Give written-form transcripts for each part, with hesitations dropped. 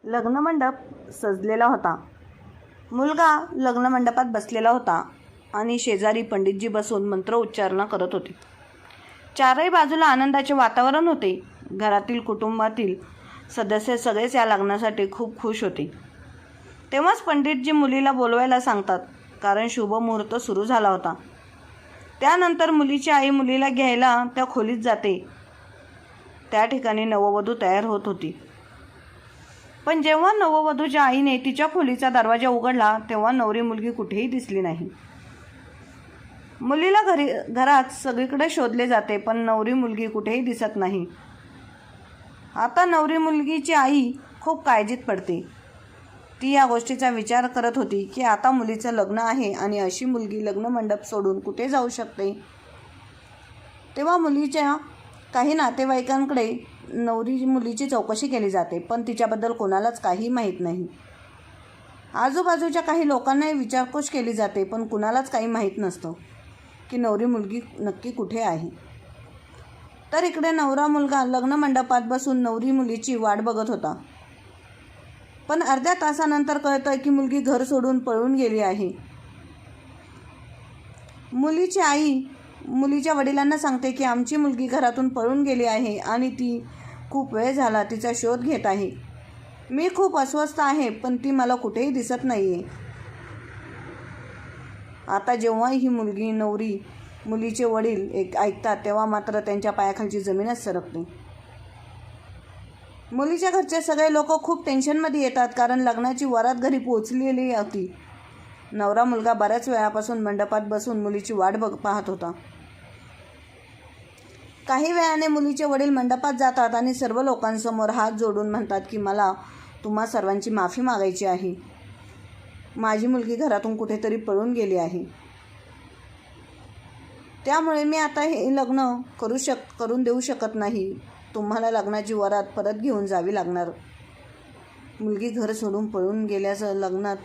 लग्नमंडप सजलेला होता. मुलगा लग्नमंडपात बसलेला होता आणि शेजारी पंडितजी बसून मंत्र उच्चारणा करत होते. चारही बाजूला आनंदाचे वातावरण होते. घरातील कुटुंबातील सदस्य सगळेच या लग्नासाठी खूप खुश होते. तेव्हाच पंडितजी मुलीला बोलवायला सांगतात, कारण शुभ मुहूर्त सुरू झाला होता. त्यानंतर मुलीची आई मुलीला घ्यायला त्या खोलीत जाते. त्या ठिकाणी नववधू तयार होत होती. पण जेव्हा नववधूच्या आईने तिच्या खोलीचा दरवाजा उघडला तेव्हा नवरी मुलगी कुठेही दिसली नाही. मुलीला घरात सगळीकडे शोधले जाते, पण नवरी मुलगी कुठेही दिसत नाही. आता नवरी मुलगीची आई खूप काळजीत पडते. ती या गोष्टीचा विचार करत होती की आता मुलीचं लग्न आहे आणि अशी मुलगी लग्नमंडप सोडून कुठे जाऊ शकते. तेव्हा मुलीच्या काही नातेवाईकांकडे नवरी मुलीची चौकशी केली जाते, पण तिच्याबद्दल कोणालाच काही माहीत नाही. आजूबाजूच्या काही लोकांनाही विचारपूस केली जाते, पण कुणालाच काही माहीत नसतं की नवरी मुलगी नक्की कुठे आहे. तर इकडे नवरा मुलगा लग्नमंडपात बसून नवरी मुलीची वाट बघत होता. पण अर्ध्या तासानंतर कळतं की मुलगी घर सोडून पळून गेली आहे. मुलीची आई मुलीच्या वडिलांना सांगते की आमची मुलगी घरातून पळून गेली आहे आणि ती खूप वेळ झाला तिचा शोध घेत आहे. मी खूप अस्वस्थ आहे, पण ती मला कुठेही दिसत नाही आहे. आता जेव्हा ही मुलगी नवरी मुलीचे वडील ऐकतात तेव्हा मात्र त्यांच्या पायाखालची जमीनच सरकते. मुलीच्या घरचे सगळे लोक खूप टेन्शनमध्ये येतात, कारण लग्नाची वरात घरी पोहोचलेली होती. नवरा मुलगा बऱ्याच वेळापासून मंडपात बसून मुलीची वाट पाहत होता. काही वेळाने मुलीचे वडील मंडपात जातात आणि सर्व लोकांसमोर हात जोडून म्हणतात की मला तुम्हा सर्वांची माफी मागायची आहे. माझी मुलगी घरातून कुठेतरी पळून गेली आहे. त्यामुळे मी आता हे लग्न करून देऊ शकत नाही. तुम्हाला लग्नाची वरात परत घेऊन जावी लागणार. मुलगी घर सोडून पळून गेल्याचं लग्नात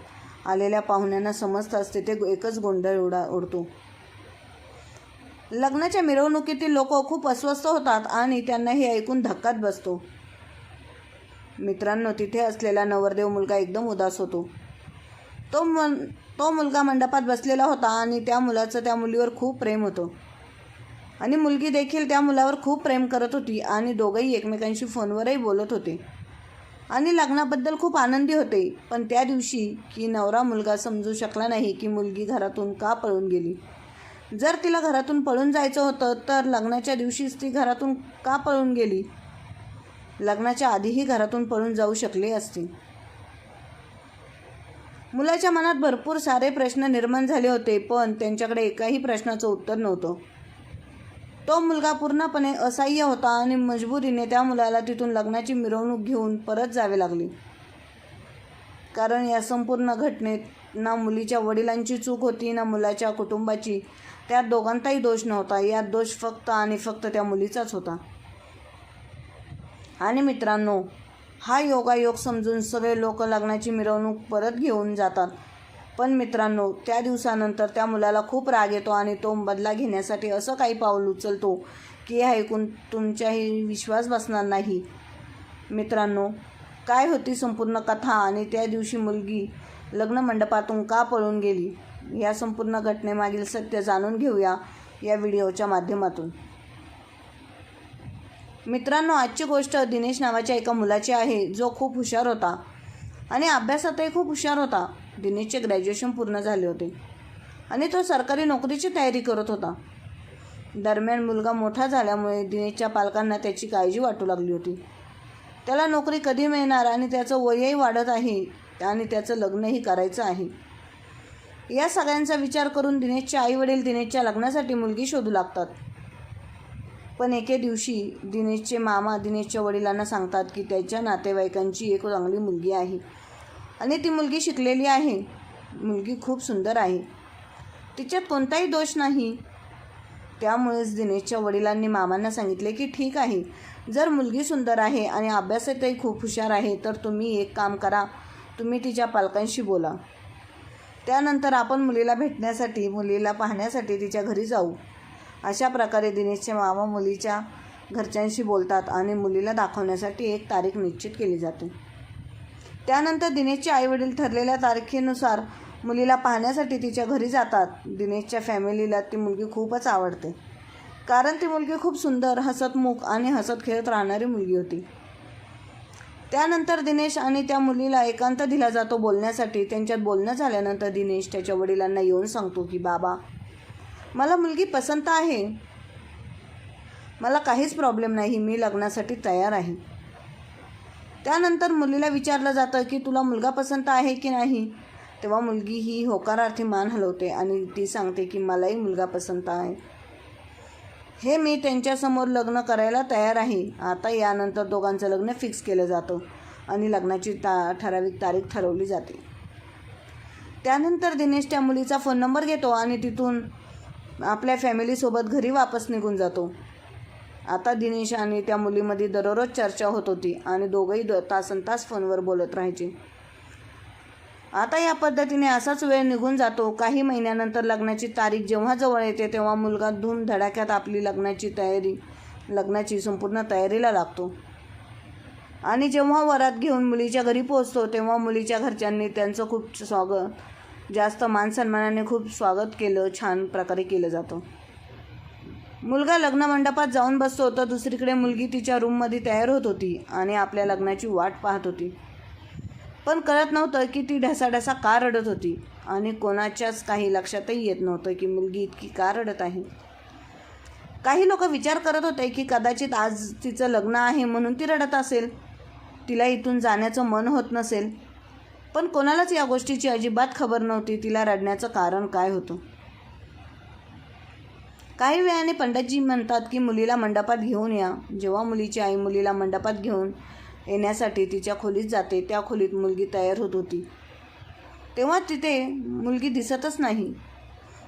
आलेल्या पाहुण्यांना समजताच तिथे एकच गोंधळ उडतो. लग्नाच्या मिरवणुकीतील लोक खूप अस्वस्थ होतात आणि त्यांना हे ऐकून धक्काच बसतो. मित्रांनो, तिथे असलेला नवरदेव मुलगा एकदम उदास होतो. तो मुलगा मंडपात बसलेला होता आणि त्या मुलाचं त्या मुलीवर खूप प्रेम होतं आणि मुलगी देखील त्या मुलावर खूप प्रेम करत होती आणि दोघंही एकमेकांशी फोनवरही बोलत होते आणि लग्नाबद्दल खूप आनंदी होते. पण त्या दिवशी की नवरा मुलगा समजू शकला नाही की मुलगी घरातून का पळून गेली. जर तिला घरातून पळून जायचं होतं तर लग्नाच्या दिवशीच ती घरातून का पळून गेली. लग्नाच्या आधीही घरातून पळून जाऊ शकली असती. मुलाच्या मनात भरपूर सारे प्रश्न निर्माण झाले होते, पण त्यांच्याकडे एकाही प्रश्नाचं उत्तर नव्हतं. तो मुलगा पूर्णपणे असहाय्य होता आणि मजबुरीने त्या मुलाला तिथून लग्नाची मिरवणूक घेऊन परत जावे लागले. कारण या संपूर्ण घटनेत ना मुलीच्या वडिलांची चूक होती ना मुलाच्या कुटुंबाची. त्यात दोघांचाही दोष नव्हता. यात दोष फक्त आणि फक्त त्या मुलीचाच होता. आणि मित्रांनो, हा योगायोग समजून सगळे लोक लग्नाची मिरवणूक परत घेऊन जातात. पण मित्रांनो, त्या दिवसानंतर त्या मुलाला खूप राग येतो आणि तो बदला घेण्यासाठी असं काही पाऊल उचलतो की हे ऐकून तुमच्याही विश्वास बसणार नाही. मित्रांनो, काय होती संपूर्ण कथा आणि त्या दिवशी मुलगी लग्नमंडपातून का पळून गेली, या संपूर्ण घटनेमागील सत्य जाणून घेऊया या व्हिडिओच्या माध्यमातून. मित्रांनो, आजची गोष्ट दिनेश नावाच्या एका मुलाची आहे, जो खूप हुशार होता आणि अभ्यासातही खूप हुशार होता. दिनेशचे ग्रॅज्युएशन पूर्ण झाले होते आणि तो सरकारी नोकरीची तयारी करत होता. दरम्यान मुलगा मोठा झाल्यामुळे दिनेशच्या पालकांना त्याची काळजी वाटू लागली होती. त्याला नोकरी कधी मिळणार आणि त्याचं वयही वाढत आहे आणि त्याचं लग्नही करायचं आहे. या सगळ्यांचा विचार करून दिनेशचे आईवडील दिनेशच्या लग्नासाठी मुलगी शोधू लागतात. पण एके दिवशी दिनेशचे मामा दिनेशच्या वडिलांना सांगतात की त्याच्या नातेवाईकांची एक चांगली मुलगी आहे आणि ती मुलगी शिकलेली आहे. मुलगी खूप सुंदर आहे, तिच्यात कोणताही दोष नाही. त्यामुळेच दिनेशच्या वडिलांनी मामांना सांगितले की ठीक आहे, जर मुलगी सुंदर आहे आणि अभ्यासातही खूप हुशार आहे तर तुम्ही एक काम करा, तुम्ही तिच्या पालकांशी बोला. त्यानंतर आपण मुलीला भेटण्यासाठी मुलीला पाहण्यासाठी तिच्या घरी जाऊ. अशा प्रकारे दिनेशचे मामा मुलीच्या घरच्यांशी बोलतात आणि मुलीला दाखवण्यासाठी एक तारीख निश्चित केली जाते. त्यानंतर दिनेशचे आईवडील ठरलेल्या तारखेनुसार मुलीला पाहण्यासाठी तिच्या घरी जातात. दिनेशच्या फॅमिलीला ती मुलगी खूपच आवडते, कारण ती मुलगी खूप सुंदर, हसतमुख आणि हसत खेळत राहणारी मुलगी होती. त्यानंतर दिनेश आणि त्या मुलीला एकांत दिला जातो बोलण्यासाठी. त्यांच्यात बोलणं झाल्यानंतर दिनेश त्याच्या वडिलांना येऊन सांगतो की बाबा, मला मुलगी पसंत आहे, मला काहीच प्रॉब्लेम नाही, मी लग्नासाठी तयार आहे. त्यानंतर मुलीला विचारलं जातं की तुला मुलगा पसंत आहे की नाही. तेव्हा मुलगी ही होकारार्थी मान हलवते आणि ती सांगते की मलाही मुलगा पसंत आहे, हे मी त्यांच्यासमोर लग्न करायला तयार आहे. आता यानंतर दोघांचं लग्न फिक्स केलं जातं आणि लग्नाची ठराविक तारीख ठरवली जाते. त्यानंतर दिनेश त्या मुलीचा फोन नंबर घेतो आणि तिथून आपल्या फॅमिलीसोबत घरी वापस निघून जातो. आता दिनेश आणि त्या मुलीमध्ये दररोज चर्चा होत होती आणि दोघंही तासनतास फोनवर बोलत राहायचे. आता या पद्धतीने असाच वेळ निघून जातो. काही महिन्यानंतर लग्नाची तारीख जेव्हा जवळ येते तेव्हा मुलगा धूमधडाक्यात आपली लग्नाची संपूर्ण तयारीला लागतो. आणि जेव्हा वरात घेऊन मुलीच्या घरी पोहोचतो तेव्हा मुलीच्या घरच्यांनी त्यांचं खूप जास्त मानसन्मानाने खूप स्वागत केलं, छान प्रकारे केलं जातं. मुलगा लग्न मंडपात जाऊन बसतो तर दुसरीकडे मुलगी तिच्या रूममध्ये तयार होत होती आणि आपल्या लग्नाची वाट पाहत होती. पण कळत नव्हतं की ती ढसाढसा का रडत होती आणि कोणाच्याच काही लक्षातही येत नव्हतं की मुलगी इतकी का रडत आहे. काही लोक विचार करत होते की कदाचित आज तिचं लग्न आहे म्हणून ती रडत असेल, तिला इथून जाण्याचं मन होत नसेल. पण कोणालाच या गोष्टीची अजिबात खबर नव्हती तिला रडण्याचं कारण काय होतं. काही वेळाने पंडितजी म्हणतात की मुलीला मंडपात घेऊन या. जेव्हा मुलीची आई मुलीला मंडपात घेऊन येण्यासाठी तिच्या खोलीत जाते, त्या खोलीत मुलगी तयार होत होती तेव्हा तिथे मुलगी दिसतच नाही.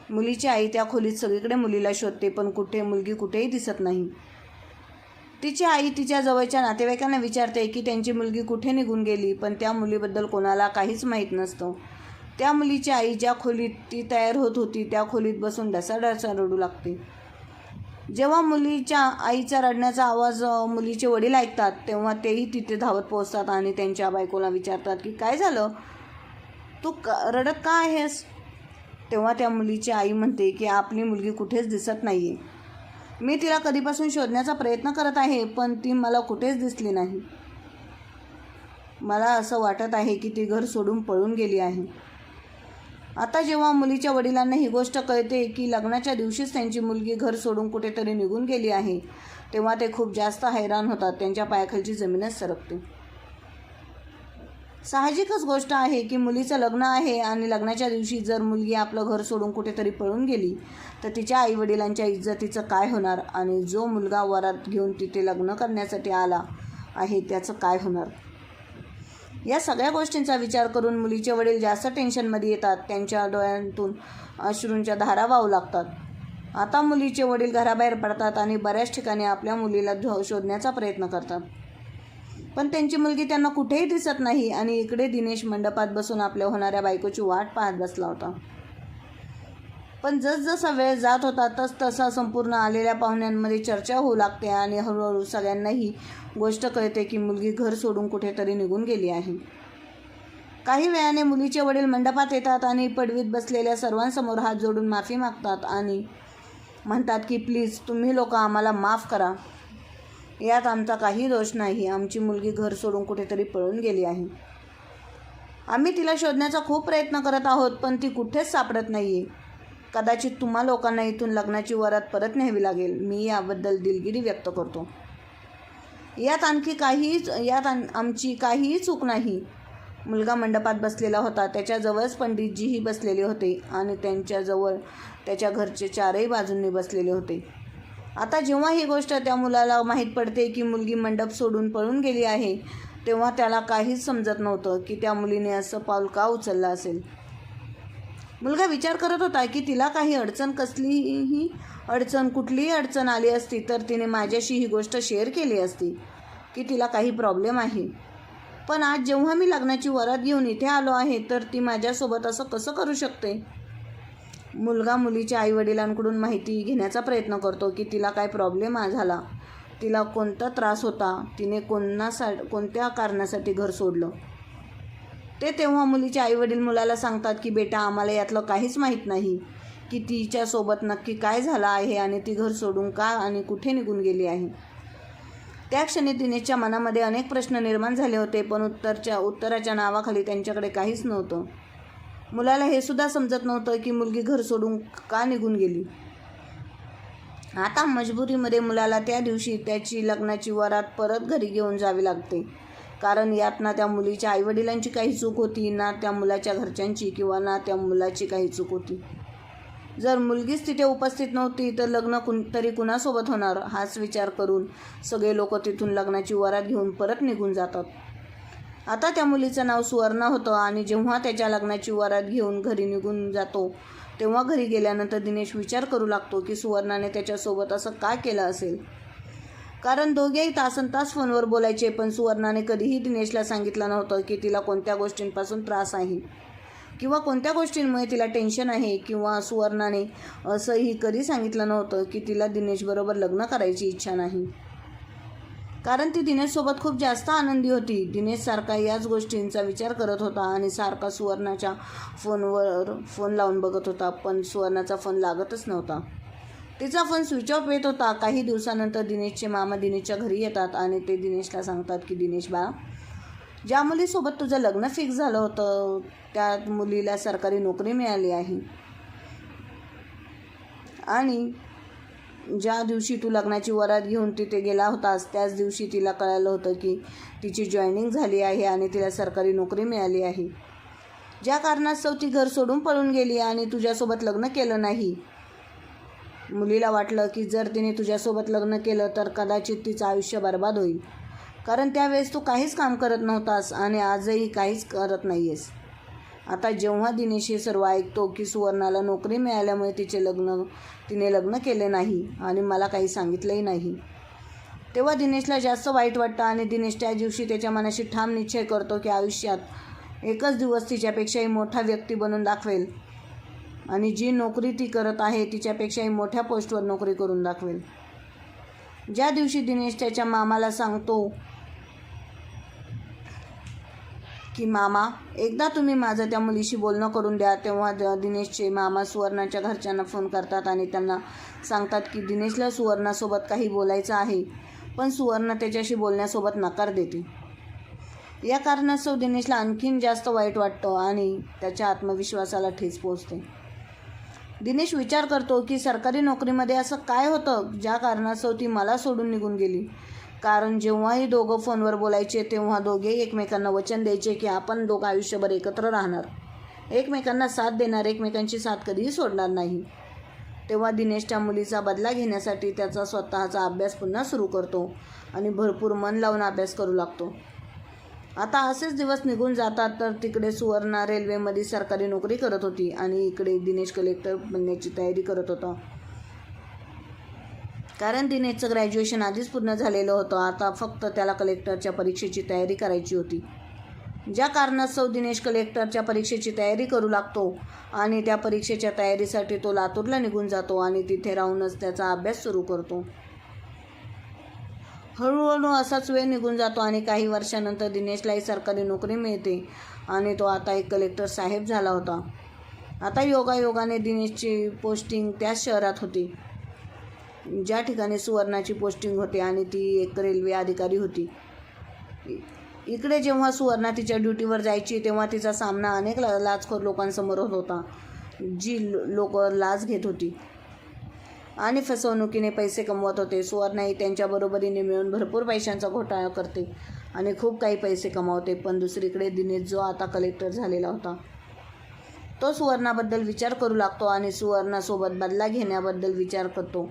मुलीची आई त्या खोलीत सगळीकडे मुलीला शोधते पण मुलगी कुठेही दिसत नाही. तिची आई तिच्या जवळच्या नातेवाईकांना विचारते की त्यांची मुलगी कुठे निघून गेली, पण त्या मुलीबद्दल कोणाला काहीच माहीत नसतं. त्या मुलीची आई ज्या खोलीत ती तयार होत होती त्या खोलीत बसून ढसाढसा रडू लागते. जेव्हा मुलीच्या आईचा रडण्याचा आवाज मुलीचे वडील ऐकतात तेव्हा तेही तिथे धावत पोहोचतात आणि त्यांच्या बायकोला विचारतात की काय झालं, तू रडत का आहेस. तेव्हा त्या मुलीची आई म्हणते की आपली मुलगी कुठेच दिसत नाही आहे, मी तिला कधीपासून शोधण्याचा प्रयत्न करत आहे पण ती मला कुठेच दिसली नाही. मला असं वाटत आहे की ती घर सोडून पळून गेली आहे. आता जेव्हा मुलीच्या वडिलांना ही गोष्ट कळते की लग्नाच्या दिवशीच त्यांची मुलगी घर सोडून कुठेतरी निघून गेली आहे तेव्हा ते खूप जास्त हैराण होतात. त्यांच्या पायाखालची जमीनच सरकते. साहजिकच गोष्ट आहे की मुलीचं लग्न आहे आणि लग्नाच्या दिवशी जर मुलगी आपलं घर सोडून कुठेतरी पळून गेली तर तिच्या आईवडिलांच्या इज्जतीचं काय होणार आणि जो मुलगा वरात घेऊन तिथे लग्न करण्यासाठी आला आहे त्याचं काय होणार. या सगळ्या गोष्टींचा विचार करून मुलीचे वडील जास्त टेन्शनमध्ये येतात. त्यांच्या डोळ्यांतून अश्रूंच्या धारा वाहू लागतात. आता मुलीचे वडील घराबाहेर पडतात आणि बऱ्याच ठिकाणी आपल्या मुलीला शोधण्याचा प्रयत्न करतात, पण त्यांची मुलगी त्यांना कुठेही दिसत नाही. आणि इकडे दिनेश मंडपात बसून आपल्या होणाऱ्या बायकोची वाट पाहत बसला होता. पण जसजसा वेळ जात होता तसा संपूर्ण आलेल्या पाहुण्यांमध्ये चर्चा होऊ लागते आणि हळूहळू सगळ्यांनाही गोष्ट कळते की मुलगी घर सोडून कुठेतरी निघून गेली आहे. काही वेळाने मुलीचे वडील मंडपात येतात आणि पडवीत बसलेल्या सर्वांसमोर हात जोडून माफी मागतात आणि म्हणतात की प्लीज तुम्ही लोक आम्हाला माफ करा, यात आमचा काही दोष नाही. आमची मुलगी घर सोडून कुठेतरी पळून गेली आहे. आम्ही तिला शोधण्याचा खूप प्रयत्न करत आहोत पण ती कुठेच सापडत नाही आहे. कदाचित तुम्हा लोकांना इथून लग्नाची वरात परत न्यावी लागेल. मी याबद्दल दिलगिरी व्यक्त करतो. यात आमची काहीही चूक नाही. मुलगा मंडपात बसलेला होता, त्याच्याजवळच पंडितजीही बसलेले होते आणि त्यांच्याजवळ त्याच्या घरचे चारही बाजूंनी बसलेले होते. आता जेव्हा ही गोष्ट त्या मुलाला माहीत पडते की मुलगी मंडप सोडून पळून गेली आहे तेव्हा त्याला काहीच समजत नव्हतं की त्या मुलीने असं पाऊल का उचललं असेल. मुलगा विचार करत होता की तिला काही कुठलीही अडचण आली असती तर तिने माझ्याशी ही गोष्ट शेअर केली असती की तिला काही प्रॉब्लेम आहे. पण आज जेव्हा मी लग्नाची वरात घेऊन इथे आलो आहे तर ती माझ्यासोबत असं कसं करू शकते. मुलगा मुलीच्या आईवडिलांकडून माहिती घेण्याचा प्रयत्न करतो की तिला काय प्रॉब्लेम झाला, तिला कोणता त्रास होता, तिने कोणत्या कारणासाठी घर सोडलं. तेव्हा मुलीचे आईवडील मुलाला सांगतात की बेटा, आम्हाला यातलं काहीच माहीत नाही की तिच्यासोबत नक्की काय झालं आहे आणि ती घर सोडून का आणि कुठे निघून गेली आहे. त्या क्षणी दिनेशच्या मनामध्ये अनेक प्रश्न निर्माण झाले होते, पण उत्तराच्या नावाखाली त्यांच्याकडे काहीच नव्हतं. मुलाला हे सुद्धा समजत नव्हतं की मुलगी घर सोडून का निघून गेली. आता मजबुरीमध्ये मुलाला त्या दिवशी त्याची लग्नाची वरात परत घरी घेऊन जावी लागते, कारण यात ना त्या मुलीच्या आईवडिलांची काही चूक होती, ना त्या मुलाच्या घरच्यांची किंवा ना त्या मुलाची काही चूक होती. जर मुलगीच तिथे उपस्थित नव्हती तर लग्न तरी कुणासोबत होणार, हाच विचार करून सगळे लोक तिथून लग्नाची वरात घेऊन परत निघून जातात. आता त्या मुलीचं नाव सुवर्णा होतं आणि जेव्हा त्याच्या लग्नाची वरात घेऊन घरी निघून जातो तेव्हा घरी गेल्यानंतर दिनेश विचार करू लागतो की सुवर्णाने त्याच्यासोबत असं का केलं असेल. कारण दोघेही तासनतास फोनवर बोलायचे, पण सुवर्णाने कधीही दिनेशला सांगितलं नव्हतं की तिला कोणत्या गोष्टींपासून त्रास आहे किंवा कोणत्या गोष्टींमुळे तिला टेन्शन आहे, किंवा सुवर्णाने असंही कधी सांगितलं नव्हतं की तिला दिनेशबरोबर लग्न करायची इच्छा नाही, कारण ती दिनेशसोबत खूप जास्त आनंदी होती. दिनेश सारखा याच गोष्टींचा विचार करत होता आणि सारखा सुवर्णाच्या फोन लावून बघत होता, पण सुवर्णाचा फोन लागतच नव्हता. तिचा फोन स्विच ऑफ येत होता. काही दिवसानंतर दिनेशचे मामा दिनेशच्या घरी येतात आणि ते दिनेशला सांगतात की दिनेश बाळा, ज्या मुलीसोबत तुझं लग्न फिक्स झालं होतं त्या मुलीला सरकारी नोकरी मिळाली आहे आणि ज्या दिवशी तू लग्नाची वरात घेऊन तिथे गेला होतास त्याच दिवशी तिला कळालं होतं की तिची जॉईनिंग झाली आहे आणि तिला सरकारी नोकरी मिळाली आहे. ज्या कारणास्तव ती घर सोडून पळून गेली आणि तुझ्यासोबत लग्न केलं नाही. मुलीला वाटलं की जर तिने तुझ्यासोबत लग्न केलं तर कदाचित तिचं आयुष्य बर्बाद होईल, कारण त्यावेळेस तू काहीच काम करत नव्हतास आणि आजही काहीच करत नाही आहेस. आता जेव्हा दिनेश हे सर्व ऐकतो की सुवर्णाला नोकरी मिळाल्यामुळे तिने लग्न केले नाही आणि मला काही सांगितलंही नाही, तेव्हा दिनेशला जास्त वाईट वाटतं आणि दिनेश त्या दिवशी त्याच्या मनाशी ठाम निश्चय करतो की आयुष्यात एकच दिवस तिच्यापेक्षाही मोठा व्यक्ती बनून दाखवेल आणि जी नोकरी ती करत आहे तिच्यापेक्षाही मोठ्या पोस्टवर नोकरी करून दाखवेल. ज्या दिवशी दिनेश त्याच्या मामाला सांगतो की मामा, एकदा तुम्ही माझं त्या मुलीशी बोलणं करून द्या, तेव्हा दिनेशचे मामा सुवर्णाच्या घरच्यांना फोन करतात आणि त्यांना सांगतात की दिनेशला सुवर्णासोबत काही बोलायचं आहे, पण सुवर्णा त्याच्याशी बोलण्यासोबत नकार देते. या कारणास्तव दिनेशला आणखीन जास्त वाईट वाटतं आणि त्याच्या आत्मविश्वासाला ठेच पोहोचते. दिनेश विचार करतो की सरकारी नोकरीमध्ये असं काय होतं ज्या कारणास्तव ती मला सोडून निघून गेली, कारण जेव्हाही दोघं फोनवर बोलायचे तेव्हा दोघेही एकमेकांना वचन द्यायचे की आपण दोघं आयुष्यभर एकत्र राहणार, एकमेकांना साथ देणार, एकमेकांची साथ कधीही सोडणार नाही. तेव्हा दिनेश त्या मुलीचा बदला घेण्यासाठी त्याचा स्वतःचा अभ्यास पुन्हा सुरू करतो आणि भरपूर मन लावून अभ्यास करू लागतो. आता असेच दिवस निघून जातात तर तिकडे सुवर्णा रेल्वेमध्ये सरकारी नोकरी करत होती आणि इकडे दिनेश कलेक्टर बनण्याची तयारी करत होता. कारण दिनेशचं ग्रॅज्युएशन आधीच पूर्ण झालेलं होतं, आता फक्त त्याला कलेक्टरच्या परीक्षेची तयारी करायची होती. ज्या कारणास्तव दिनेश कलेक्टरच्या परीक्षेची तयारी करू लागतो आणि त्या परीक्षेच्या तयारीसाठी तो लातूरला निघून जातो आणि तिथे राहूनच त्याचा अभ्यास सुरू करतो. हळूहळू असाच वेळ निघून जातो आणि काही वर्षानंतर दिनेशलाही सरकारी नोकरी मिळते आणि तो आता एक कलेक्टर साहेब झाला होता. आता योगायोगाने दिनेशची पोस्टिंग त्याच शहरात होती ज्या ठिकाणी सुवर्णाची पोस्टिंग होती आणि ती एक रेल्वे अधिकारी होती. इकडे जेव्हा सुवर्णा तिच्या ड्युटीवर जायची तेव्हा तिचा सामना अनेक लाचखोर लोकांसमोर होत होता, जी लोक लाच घेत होती आणि फसवणुकीने पैसे कमवत होते. सुवर्णाही त्यांच्या बरोबरीने मिळून भरपूर पैशांचा घोटाळा करते आणि खूप काही पैसे कमावते. पण दुसरीकडे दिनेश जो आता कलेक्टर झालेला होता तो सुवर्णाबद्दल विचार करू लागतो आणि सुवर्णासोबत बदला घेण्याबद्दल विचार करतो.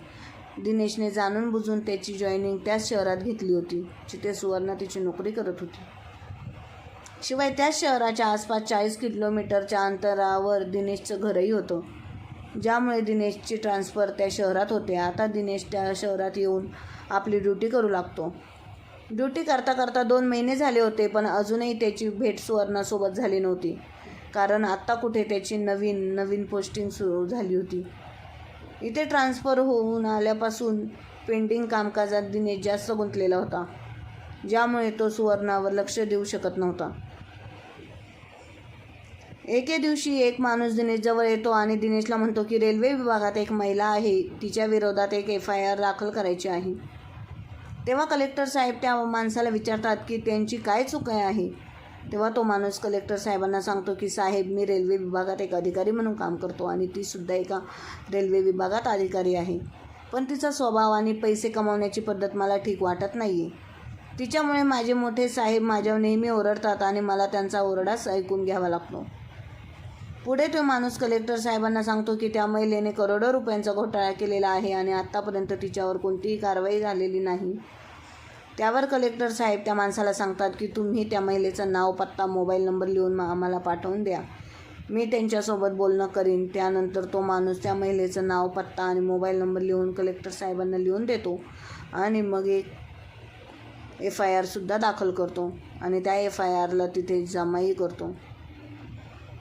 दिनेशने जाणून बुजून त्याची जॉईनिंग त्याच शहरात घेतली होती जिथे सुवर्णा तिची नोकरी करत होती. शिवाय त्याच शहराच्या आसपास 40 किलोमीटरच्या अंतरावर दिनेशचं घरही होतं, ज्यामुळे दिनेशची ट्रान्सफर त्या शहरात होते. आता दिनेश त्या शहरात येऊन आपली ड्युटी करू लागतो. ड्युटी करता करता 2 महिने झाले होते, पण अजूनही त्याची भेट सुवर्णासोबत झाली नव्हती, कारण आत्ता कुठे त्याची नवीन पोस्टिंग सुरू झाली होती. इथे ट्रान्सफर होऊन आल्यापासून पेंडिंग कामकाजात दिनेश जास्त गुंतलेला होता, ज्यामुळे तो सुवर्णावर लक्ष देऊ शकत नव्हता. एके दिवशी एक माणूस दिनेशजवळ येतो आणि दिनेशला म्हणतो की रेल्वे विभागात एक महिला आहे, तिच्या विरोधात एक FIR दाखल करायची आहे. तेव्हा कलेक्टर साहेब त्या माणसाला विचारतात की त्यांची काय चूक आहे. तेव्हा तो माणूस कलेक्टर साहेबांना सांगतो की साहेब, मी रेल्वे विभागात एक अधिकारी म्हणून काम करतो आणि तीसुद्धा एका रेल्वे विभागात अधिकारी आहे. पण तिचा स्वभाव आणि पैसे कमावण्याची पद्धत मला ठीक वाटत नाही आहे. तिच्यामुळे माझे मोठे साहेब माझ्यावर नेहमी ओरडतात आणि मला त्यांचा ओरडाच ऐकून घ्यावा लागतो. पुढे तो माणूस कलेक्टर साहेबांना सांगतो की त्या महिलेने करोडो रुपयांचा घोटाळा केलेला आहे आणि आत्तापर्यंत तिच्यावर कोणतीही कारवाई झालेली नाही. त्यावर कलेक्टर साहेब त्या माणसाला सांगतात की तुम्ही त्या महिलेचं नाव, पत्ता, मोबाईल नंबर लिहून आम्हाला पाठवून द्या. मी त्यांच्यासोबत बोलणं करीन. त्यानंतर तो माणूस त्या महिलेचं नाव, पत्ता आणि मोबाईल नंबर लिहून कलेक्टर साहेबांना लिहून देतो आणि मग एक FIRसुद्धा दाखल करतो आणि त्या FIRला तिथे जमाही करतो.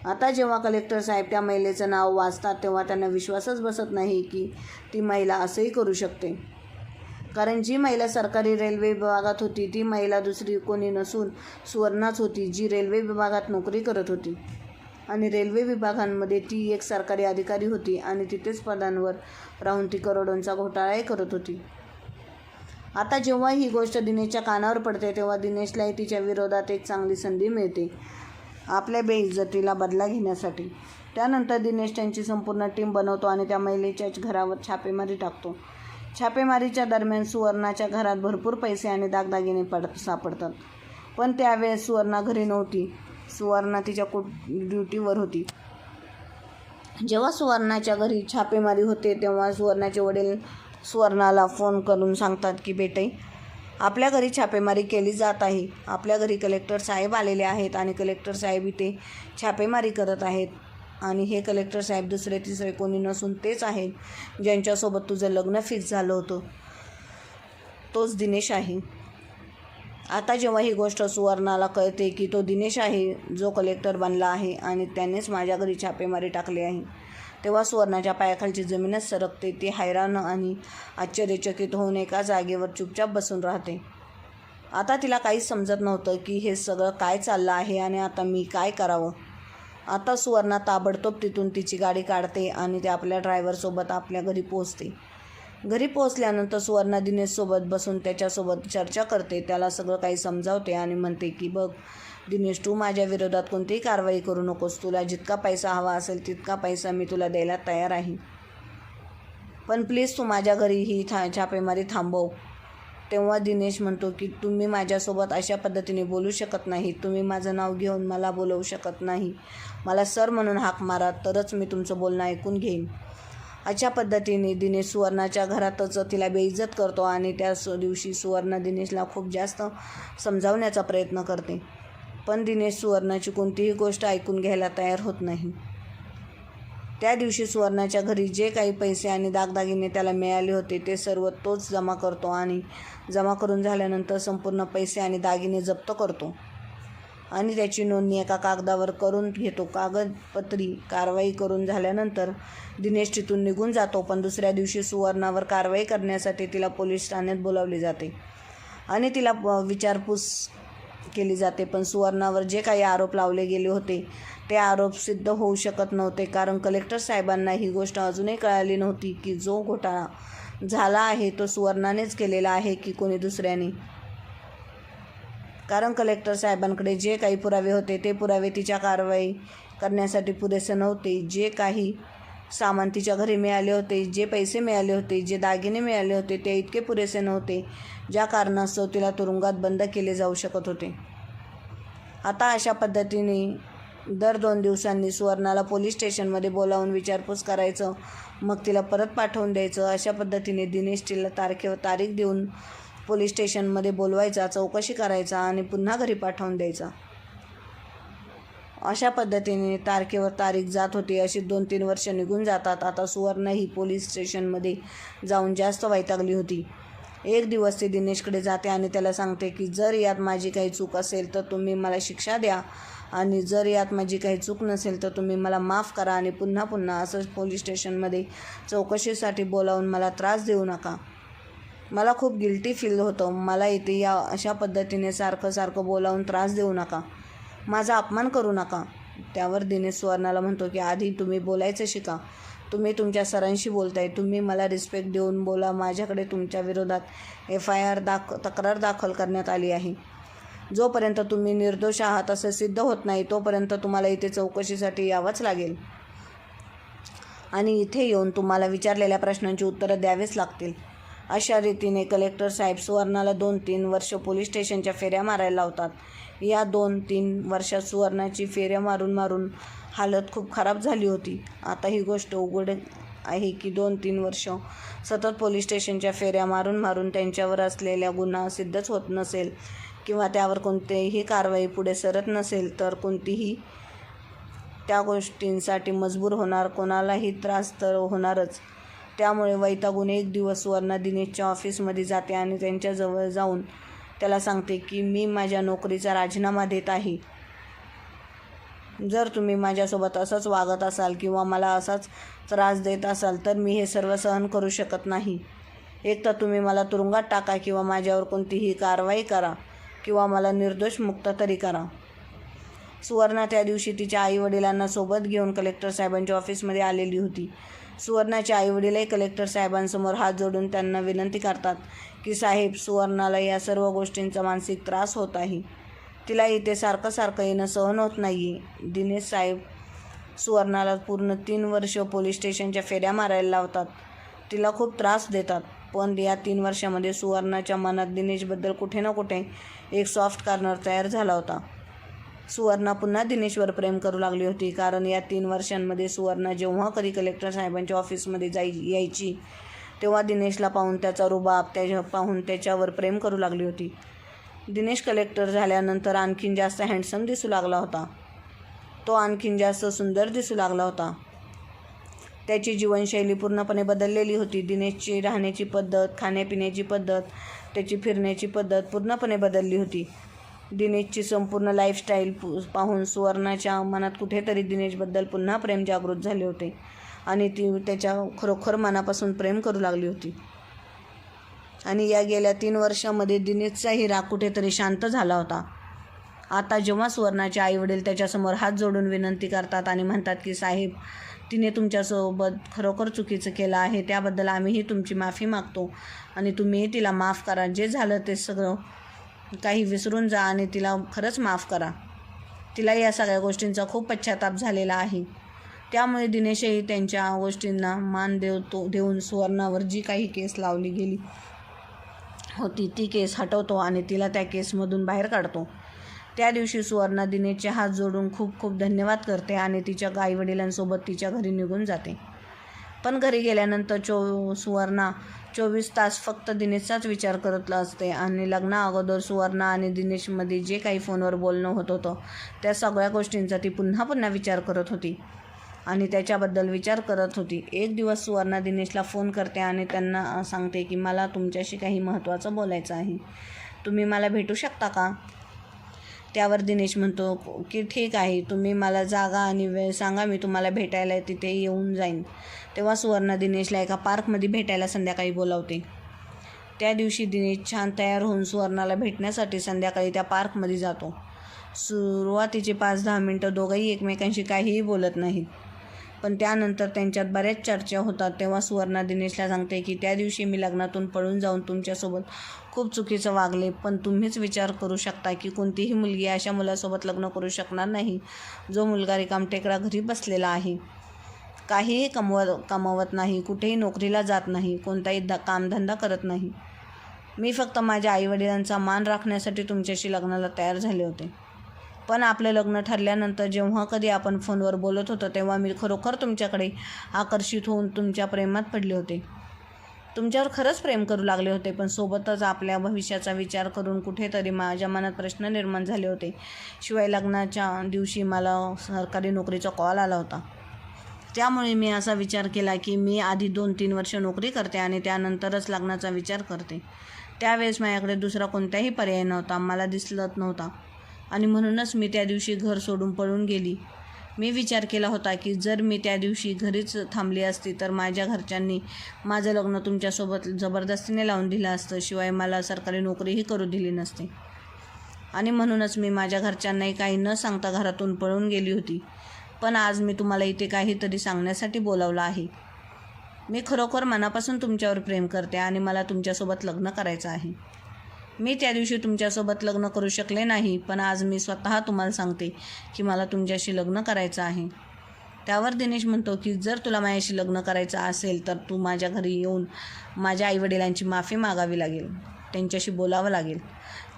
आता जेव्हा कलेक्टर साहेब त्या महिलेचं नाव वाचतात तेव्हा त्यांना विश्वासच बसत नाही की ती महिला असंही करू शकते. कारण जी महिला सरकारी रेल्वे विभागात होती ती महिला दुसरी कोणी नसून सुवर्णाच होती, जी रेल्वे विभागात नोकरी करत होती आणि रेल्वे विभागांमध्ये ती एक सरकारी अधिकारी होती आणि तिथेच पदांवर राहून ती करोडोंचा घोटाळाही करत होती. आता जेव्हा ही गोष्ट दिनेशच्या कानावर पडते तेव्हा दिनेशलाही तिच्या विरोधात एक चांगली संधी मिळते आपल्या बेइज्जतीला बदला घेण्यासाठी. त्यानंतर दिनेश त्यांची संपूर्ण टीम बनवतो आणि त्या महिलेच्या घरावर छापेमारी टाकतो. छापेमारीच्या दरम्यान सुवर्णाच्या घरात भरपूर पैसे आणि दागदागिने सापडतात. पण त्यावेळेस सुवर्णा घरी नव्हती. सुवर्णा तिच्या ड्युटीवर होती. जेव्हा सुवर्णाच्या घरी छापेमारी होते तेव्हा सुवर्णाचे वडील सुवर्णाला फोन करून सांगतात की बेटे, आपल्या घरी छापेमारी केली जात आहे. आपल्या घरी कलेक्टर साहेब आलेले आहेत आणि कलेक्टर साहेब इथे छापेमारी करत आहेत आणि हे कलेक्टर साहेब दुसरे तिसरे कोणी नसून तेच आहेत ज्यांच्यासोबत तुझं लग्न फिक्स झालं होतं, तोच दिनेश आहे. आता जेव्हा ही गोष्ट सुवर्णाला कळते की तो दिनेश आहे जो कलेक्टर बनला आहे आणि त्यानेच माझ्या घरी छापेमारी टाकली आहे, तेव्हा सुवर्णाच्या पायाखालची जमीनच सरकते. ती हैराण आणि आश्चर्यचकित होऊन एका जागेवर चुपचाप बसून राहते. आता तिला काहीच समजत नव्हतं की हे सगळं काय चाललं आहे आणि आता मी काय करावं. आता सुवर्णा ताबडतोब तिथून तिची गाडी काढते आणि ते आपल्या ड्रायव्हरसोबत आपल्या घरी पोहोचते. घरी पोहोचल्यानंतर सुवर्णा दिनेशसोबत बसून त्याच्यासोबत चर्चा करते. त्याला सगळं काही समजावते आणि म्हणते की बघ दिनेश, तू माझ्या विरोधात कोणतीही कारवाई करू नकोस. तुला जितका पैसा हवा असेल तितका पैसा मी तुला द्यायला तयार आहे. पण प्लीज तू माझ्या घरी ही छापेमारी थांबव. तेव्हा दिनेश म्हणतो की तुम्ही माझ्यासोबत अशा पद्धतीने बोलू शकत नाही. तुम्ही माझं नाव घेऊन मला बोलवू शकत नाही. मला सर म्हणून हाक मारा तरच मी तुमचं बोलणं ऐकून घेईन. अशा पद्धतीने दिनेश सुवर्णाच्या घरातच तिला बेइज्जत करतो आणि त्या दिवशी सुवर्णा दिनेशला खूप जास्त समजावण्याचा प्रयत्न करते. पण दिनेश सुवर्णाची कोणतीही गोष्ट ऐकून घ्यायला तयार होत नाही. त्या दिवशी सुवर्णाच्या घरी जे काही पैसे आणि दागदागिने त्याला मिळाले होते ते सर्व तोच जमा करतो आणि जमा करून झाल्यानंतर संपूर्ण पैसे आणि दागिने जप्त करतो आणि त्याची नोंदणी एका कागदावर करून घेतो. कागदपत्री कारवाई करून झाल्यानंतर दिनेश तिथून निघून जातो. पण दुसऱ्या दिवशी सुवर्णावर कारवाई करण्यासाठी तिला पोलीस ठाण्यात बोलावले जाते आणि तिला विचारपूस केली जाते. पण सुवर्णावर जे काही आरोप लावले गेले होते ते आरोप सिद्ध होऊ शकत नव्हते, कारण कलेक्टर साहेबांना ही गोष्ट अजूनही कळाली नव्हती की जो घोटाळा झाला आहे तो सुवर्णानेच केलेला आहे की कोणी दुसऱ्याने. कारण कलेक्टर साहेबांकडे जे काही पुरावे होते ते पुरावे तिच्या कारवाई करण्यासाठी पुरेसे नव्हते. जे काही सामान तिच्या घरी मिळाले होते, जे पैसे मिळाले होते, जे दागिने मिळाले होते ते इतके पुरेसे नव्हते ज्या कारणास्तव तिला तुरुंगात बंद केले जाऊ शकत होते. आता अशा पद्धतीने दर 2 दिवसांनी सुवर्णाला पोलीस स्टेशनमध्ये बोलावून विचारपूस करायचं, मग तिला परत पाठवून द्यायचं. अशा पद्धतीने दिनेश तिला तारीख देऊन पोलीस स्टेशनमध्ये बोलवायचा, चौकशी करायचा आणि पुन्हा घरी पाठवून द्यायचा. अशा पद्धतीने तारखेवर तारीख जात होती. अशी 2-3 वर्ष निघून जातात. आता सुवर्णा ही पोलीस स्टेशनमध्ये जाऊन जास्त वैतागली होती. एक दिवस ती दिनेशकडे जाते आणि त्याला सांगते की जर यात माझी काही चूक असेल तर तुम्ही मला शिक्षा द्या आणि जर यात माझी काही चूक नसेल तर तुम्ही मला माफ करा आणि पुन्हा पुन्हा असंच पोलीस स्टेशनमध्ये चौकशीसाठी बोलावून मला त्रास देऊ नका. मला खूप गिल्टी फील होतं. मला इथे या अशा पद्धतीने सारखं बोलावून त्रास देऊ नका. माझा अपमान करू नका. त्यावर दिनेश सुवर्णाला म्हणतो की आधी तुम्ही बोलायचं शिका. तुम्ही तुमच्या सरांशी बोलताय, तुम्ही मला रिस्पेक्ट देऊन बोला. माझ्याकडे तुमच्या विरोधात FIR तक्रार दाखल करण्यात आली आहे. जोपर्यंत तुम्ही निर्दोष आहात असं सिद्ध होत नाही तोपर्यंत तुम्हाला इथे चौकशीसाठी यावंच लागेल आणि इथे येऊन तुम्हाला विचारलेल्या प्रश्नांची उत्तरं द्यावीच लागतील. अशा रीतीने कलेक्टर साहेब सुवर्णाला 2-3 वर्ष पोलीस स्टेशनच्या फेऱ्या मारायला लावतात. या 2-3 वर्षात सुवर्णाची फेऱ्या मारून मारून हालत खूप खराब झाली होती. आता ही गोष्ट उघड आहे की 2-3 वर्ष सतत पोलीस स्टेशनच्या फेऱ्या मारून मारून त्यांच्यावर असलेल्या गुन्हा सिद्धच होत नसेल किंवा त्यावर कोणतीही कारवाई पुढे सरत नसेल तर कोणतीही त्या गोष्टींसाठी मजबूर होणार, कोणालाही त्रास तर होणारच. त्यामुळे वैतागून एक दिवस सुवर्णा दिनेशच्या ऑफिसमध्ये जाते आणि त्यांच्याजवळ जाऊन त्याला सांगते की मी माझ्या नोकरीचा राजीनामा देत आहे. जर तुम्ही माझ्यासोबत असंच वागत असाल किंवा मला असाच त्रास देत असाल तर मी हे सर्व सहन करू शकत नाही. एक तर तुम्ही मला तुरुंगात टाका किंवा माझ्यावर कोणतीही कारवाई करा किंवा मला निर्दोष मुक्त तरी करा. सुवर्णा त्या दिवशी तिच्या आईवडिलांना सोबत घेऊन कलेक्टर साहेबांच्या ऑफिसमध्ये आलेली होती. सुवर्णाचे आईवडीलही कलेक्टर साहेबांसमोर हात जोडून त्यांना विनंती करतात की साहेब, सुवर्णाला या सर्व गोष्टींचा मानसिक त्रास होत आहे. तिला इथे सारखं सारखं येणं सहन होत नाही आहे. दिनेश साहेब सुवर्णाला पूर्ण 3 वर्ष पोलीस स्टेशनच्या फेऱ्या मारायला लावतात. तिला खूप त्रास देतात. पण या 3 वर्षामध्ये सुवर्णाच्या मनात दिनेशबद्दल कुठे ना कुठे एक सॉफ्ट कॉर्नर तयार झाला होता. सुवर्णा पुन्हा दिनेशवर प्रेम करू लागली होती कारण या 3 वर्षांमध्ये सुवर्णा जेव्हा कधी कलेक्टर साहेबांच्या ऑफिसमध्ये यायची तेव्हा दिनेशला पाहून त्याचा रुबाब पाहून त्याच्यावर प्रेम करू लागली होती. दिनेश कलेक्टर झाल्यानंतर आणखीन जास्त हँडसम दिसू लागला होता. तो आणखीन जास्त सुंदर दिसू लागला होता. त्याची जीवनशैली पूर्णपणे बदललेली होती. दिनेशची राहण्याची पद्धत, खाण्यापिण्याची पद्धत, त्याची फिरण्याची पद्धत पूर्णपणे बदलली होती. दिनेशची संपूर्ण लाईफस्टाईल पाहून सुवर्णाच्या मनात कुठेतरी दिनेशबद्दल पुन्हा प्रेम जागृत झाले होते आणि ती त्याच्या खरोखर मनापासून प्रेम करू लागली होती. आणि या गेल्या 3 वर्षांमध्ये दिनेशचाही राग कुठेतरी शांत झाला होता. आता जेव्हा सुवर्णाचे आईवडील त्याच्यासमोर हात जोडून विनंती करतात आणि म्हणतात की साहेब, तिने तुमच्यासोबत खरोखर चुकीचं केलं आहे, त्याबद्दल आम्हीही तुमची माफी मागतो आणि तुम्हीही तिला माफ करा. जे झालं ते सगळं काही विसरून जा आणि तिला खरंच माफ करा. तिला या सगळ्या गोष्टींचा खूप पश्चाताप झालेला आहे. त्यामुळे दिनेशही त्यांच्या गोष्टींना मान देऊन सुवर्णावर जी काही केस लावली गेली होती ती केस हटवतो आणि तिला त्या केसमधून बाहेर काढतो. त्या दिवशी सुवर्णा दिनेशचे हात जोडून खूप खूप धन्यवाद करते आणि तिच्या आईवडिलांसोबत तिच्या घरी निघून जाते. पण घरी गेल्यानंतर सुवर्णा 24 तास फक्त दिनेशचाच विचार करत असते आणि लग्नाअगोदर सुवर्णा आणि दिनेशमध्ये जे काही फोनवर बोलणं होत होतं त्या सगळ्या गोष्टींचा ती पुन्हा पुन्हा विचार करत होती आणि त्याच्याबद्दल विचार करत होती. एक दिवस सुवर्णा दिनेशला फोन करते आणि त्यांना सांगते की मला तुमच्याशी काही महत्त्वाचं बोलायचं आहे. तुम्ही मला भेटू शकता का? त्यावर दिनेश म्हणतो की ठीक आहे, तुम्ही मला जागा आणि वेळ सांगा, मी तुम्हाला भेटायला तिथे येऊन जाईन. तेव्हा सुवर्णा दिनेशला एका पार्कमध्ये भेटायला संध्याकाळी बोलावते. त्या दिवशी दिनेश छान तयार होऊन सुवर्णाला भेटण्यासाठी संध्याकाळी त्या पार्कमध्ये जातो. सुरुवातीचे 5-10 मिनटं दोघंही एकमेकांशी काहीही बोलत नाहीत. पण त्यानंतर त्यांच्यात बऱ्याच चर्चा होतात. तेव्हा सुवर्णा दिनेशला सांगते की त्या दिवशी मी लग्नातून पळून जाऊन तुमच्यासोबत खूप चुकीचं वागले, पण तुम्हीच विचार करू शकता की कोणतीही मुलगी अशा मुलासोबत लग्न करू शकणार नाही जो मुलगा रिकामटेकडा घरी बसलेला आहे, काहीही कमवत नाही, कुठेही नोकरीला जात नाही, कोणताही कामधंदा करत नाही. मी फक्त माझ्या आईवडिलांचा मान राखण्यासाठी तुमच्याशी लग्नाला तयार झाले होते. पण आपलं लग्न ठरल्यानंतर जेव्हा कधी आपण फोनवर बोलत होतो तेव्हा मी खरोखर तुमच्याकडे आकर्षित होऊन तुमच्या प्रेमात पडले होते. तुमच्यावर खरंच प्रेम करू लागले होते. पण सोबतच आपल्या भविष्याचा विचार करून कुठेतरी माझ्या मनात प्रश्न निर्माण झाले होते. शिवाय लग्नाच्या दिवशी मला सरकारी नोकरीचा कॉल आला होता. त्यामुळे मी असा विचार केला की मी आधी 2-3 वर्ष नोकरी करते आणि त्यानंतरच लग्नाचा विचार करते. त्यावेळेस माझ्याकडे दुसरा कोणताही पर्याय नव्हता, मला दिसलत नव्हता आणि म्हणूनच मी त्या दिवशी घर सोडून पळून गेली. मी विचार केला होता की जर मी त्या दिवशी घरीच थांबली असती तर माझ्या घरच्यांनी माझं लग्न तुमच्यासोबत जबरदस्तीने लावून दिलं असतं, शिवाय मला सरकारी नोकरीही करू दिली नसते. आणि म्हणूनच मी माझ्या घरच्यांनाही काही न सांगता घरातून पळून गेली होती. पण आज मी तुम्हाला इथे काहीतरी सांगण्यासाठी बोलावलं आहे. मी खरोखर मनापासून तुमच्यावर प्रेम करते आणि मला तुमच्यासोबत लग्न करायचं आहे. मी त्या दिवशी तुमच्यासोबत लग्न करू शकले नाही, पण आज मी स्वतः तुम्हाला सांगते की मला तुमच्याशी लग्न करायचं आहे. त्यावर दिनेश म्हणतो की जर तुला माझ्याशी लग्न करायचं असेल तर तू माझ्या घरी येऊन माझ्या आईवडिलांची माफी मागावी लागेल, त्यांच्याशी बोलावं लागेल.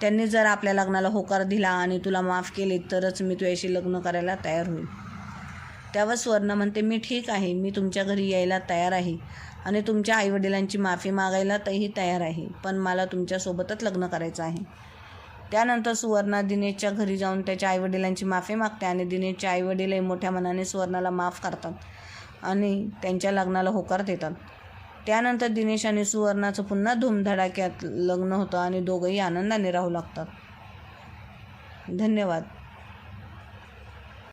त्यांनी जर आपल्या लग्नाला होकार दिला आणि तुला माफ केले तरच मी तुझ्याशी लग्न करायला तयार होईल. त्यावर सुवर्ण म्हणते, मी ठीक आहे, मी तुमच्या घरी यायला तयार आहे आणि तुमच्या आईवडिलांची माफी मागायला तरीही तयार आहे, पण मला तुमच्यासोबतच लग्न करायचं आहे. त्यानंतर सुवर्णा दिनेशच्या घरी जाऊन त्याच्या आईवडिलांची माफी मागते आणि दिनेशच्या आईवडीलही मोठ्या मनाने सुवर्णाला माफ करतात आणि त्यांच्या लग्नाला होकार देतात. त्यानंतर दिनेश आणि सुवर्णाचं पुन्हा धूमधडाक्यात लग्न होतं आणि दोघंही आनंदाने राहू लागतात. धन्यवाद.